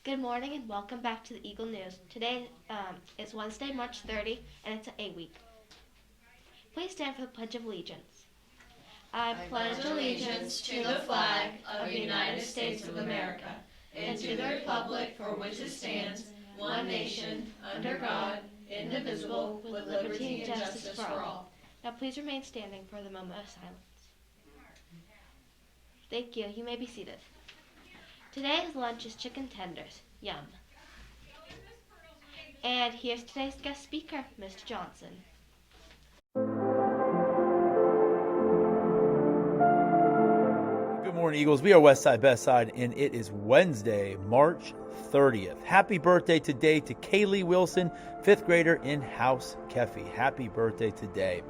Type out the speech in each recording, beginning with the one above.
Good morning and welcome back to the Eagle News. Today is Wednesday, March 30, and it's a week. Please stand for the Pledge of Allegiance. I pledge allegiance to the flag of the United States of America and to the republic for which it stands, one nation, under God, indivisible, with liberty and justice for all. Now please remain standing for the moment of silence. Thank you. You may be seated. Today's lunch is chicken tenders. Yum. And here's today's guest speaker, Mr. Johnson. Good morning, Eagles. We are West Side Best Side, and it is Wednesday, March 30th. Happy birthday today to Kaylee Wilson, 5th grader in House Kefi. Happy birthday today.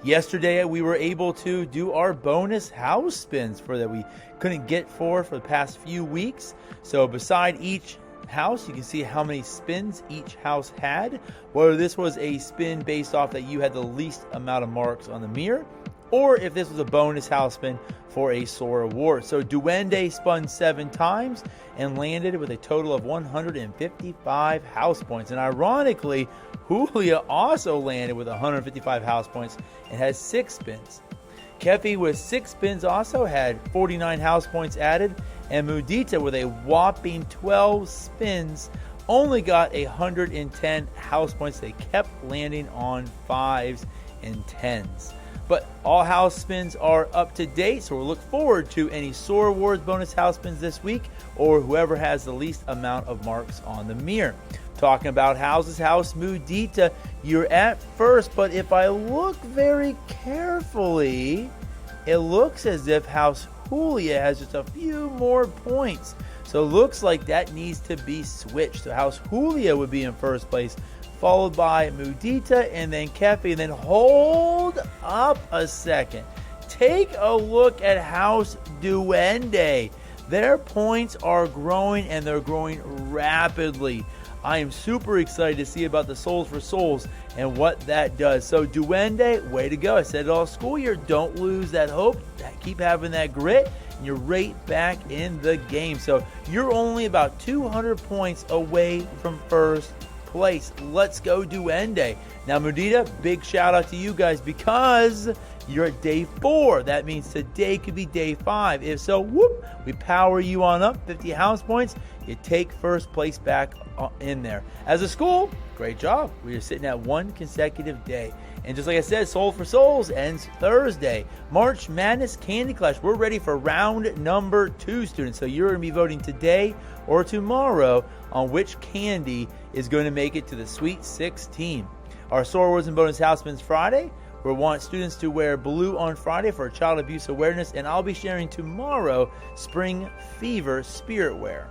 Yesterday, we were able to do our bonus house spins that we couldn't get for the past few weeks. So beside each house, you can see how many spins each house had. Whether this was a spin based off that you had the least amount of marks on the mirror, or if this was a bonus house spin for a SOAR award. So Duende spun 7 times and landed with a total of 155 house points. And ironically, Julia also landed with 155 house points and has 6 spins. Kefi with 6 spins also had 49 house points added, and Mudita with a whopping 12 spins only got 110 house points. They kept landing on 5s and 10s. But all house spins are up to date, so we'll look forward to any SOAR Awards bonus house spins this week, or whoever has the least amount of marks on the mirror. Talking about houses, House Mudita, you're at first, but if I look very carefully, it looks as if House Julia has just a few more points. So it looks like that needs to be switched. So House Julia would be in first place, followed by Mudita and then Kefi. And then hold up a second. Take a look at House Duende. Their points are growing, and they're growing rapidly. I am super excited to see about the Souls for Souls and what that does. So Duende, way to go. I said it all school year. Don't lose that hope. Keep having that grit, and you're right back in the game. So you're only about 200 points away from first place. Let's go Duende. Now Mudita, big shout out to you guys because you're at day 4. That means today could be day 5. If so, whoop, we power you on up, 50 house points. You take first place back in there. As a school, great job. We are sitting at 1 consecutive day. And just like I said, Soul for Souls ends Thursday. March Madness Candy Clash. We're ready for round number 2, students. So you're going to be voting today or tomorrow on which candy is going to make it to the Sweet 16. Our SOAR Awards and Bonus House Spins Friday. We want students to wear blue on Friday for child abuse awareness, and I'll be sharing tomorrow Spring Fever Spirit Wear.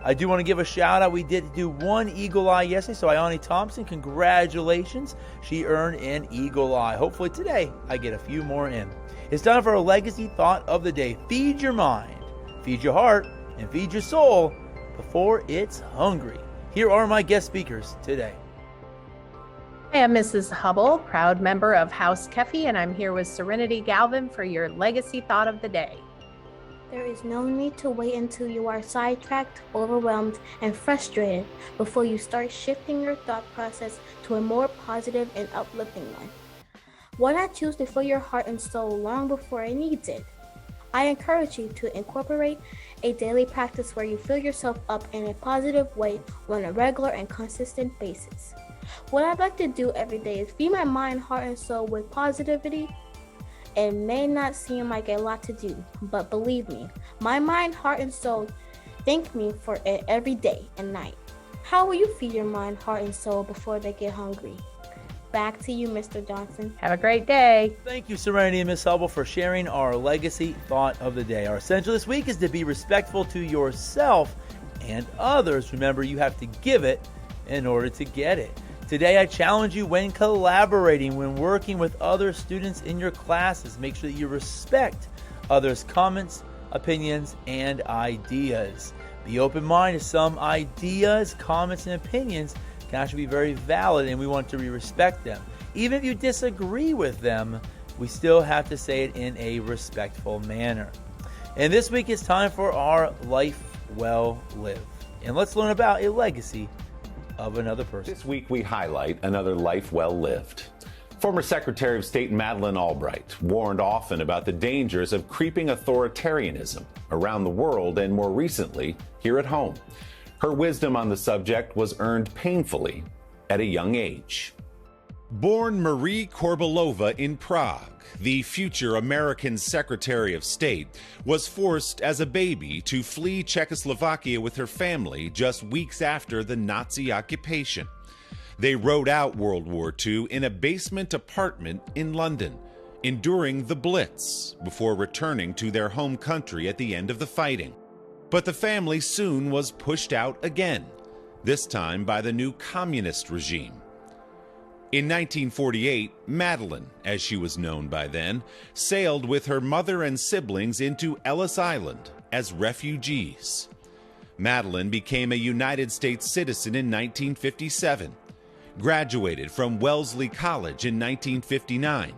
I do want to give a shout out. We did do 1 Eagle Eye yesterday, so Ione Thompson, congratulations. She earned an Eagle Eye. Hopefully today I get a few more in. It's time for our legacy thought of the day. Feed your mind, feed your heart, and feed your soul before it's hungry. Here are my guest speakers today. I am Mrs. Hubble, proud member of House Kefi, and I'm here with Serenity Galvin for your legacy thought of the day. There is no need to wait until you are sidetracked, overwhelmed, and frustrated before you start shifting your thought process to a more positive and uplifting one. Why not choose to fill your heart and soul long before it needs it? I encourage you to incorporate a daily practice where you fill yourself up in a positive way on a regular and consistent basis. What I'd like to do every day is feed my mind, heart, and soul with positivity. It may not seem like a lot to do, but believe me, my mind, heart, and soul thank me for it every day and night. How will you feed your mind, heart, and soul before they get hungry? Back to you, Mr. Johnson. Have a great day. Thank you, Serenity and Miss Hubble, for sharing our legacy thought of the day. Our essential this week is to be respectful to yourself and others. Remember, you have to give it in order to get it. Today, I challenge you when collaborating, when working with other students in your classes, make sure that you respect others' comments, opinions, and ideas. Be open-minded. Some ideas, comments, and opinions can actually be very valid, and we want to respect them. Even if you disagree with them, we still have to say it in a respectful manner. And this week it's time for our Life Well Lived. And let's learn about a legacy of another person. This week we highlight another life well lived. Former Secretary of State Madeleine Albright warned often about the dangers of creeping authoritarianism around the world and more recently here at home. Her wisdom on the subject was earned painfully at a young age. Born Marie Korbalova in Prague, the future American Secretary of State was forced as a baby to flee Czechoslovakia with her family just weeks after the Nazi occupation. They rode out World War II in a basement apartment in London, enduring the Blitz before returning to their home country at the end of the fighting. But the family soon was pushed out again, this time by the new communist regime. In 1948, Madeleine, as she was known by then, sailed with her mother and siblings into Ellis Island as refugees. Madeleine became a United States citizen in 1957, graduated from Wellesley College in 1959,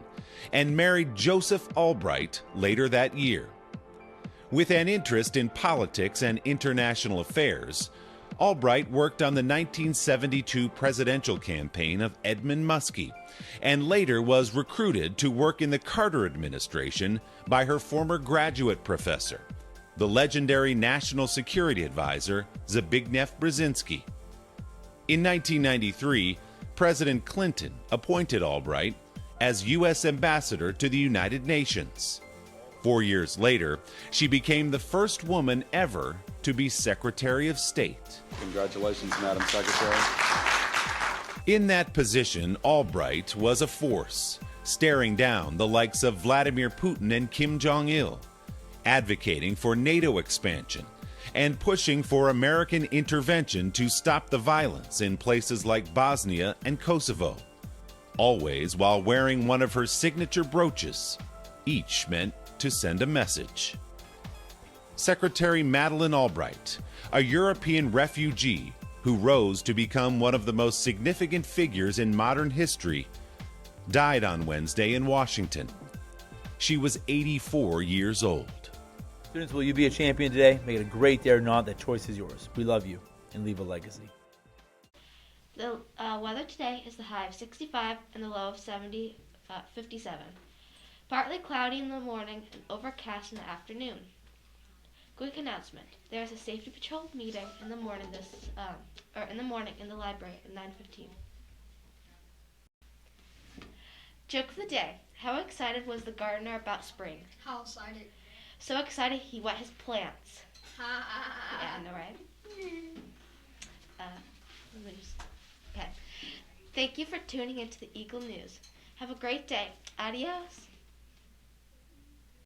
and married Joseph Albright later that year. With an interest in politics and international affairs, Albright worked on the 1972 presidential campaign of Edmund Muskie and later was recruited to work in the Carter administration by her former graduate professor, the legendary National Security Advisor Zbigniew Brzezinski. In 1993, President Clinton appointed Albright as U.S. Ambassador to the United Nations. 4 years later, she became the first woman ever to be Secretary of State. Congratulations, Madam Secretary. In that position, Albright was a force, staring down the likes of Vladimir Putin and Kim Jong-il, advocating for NATO expansion, and pushing for American intervention to stop the violence in places like Bosnia and Kosovo, always while wearing one of her signature brooches, each meant to send a message. Secretary Madeleine Albright, a European refugee who rose to become one of the most significant figures in modern history, died on Wednesday in Washington. She was 84 years old. Students, will you be a champion today? Make it a great day or not. That choice is yours. We love you and leave a legacy. The weather today is the high of 65 and the low of 57. Partly cloudy in the morning and overcast in the afternoon. Quick announcement: there is a safety patrol meeting in the morning in the library at 9:15. Joke of the day: how excited was the gardener about spring? How excited? So excited he wet his plants. Yeah, I know, right? Okay. Thank you for tuning into the Eagle News. Have a great day. Adios.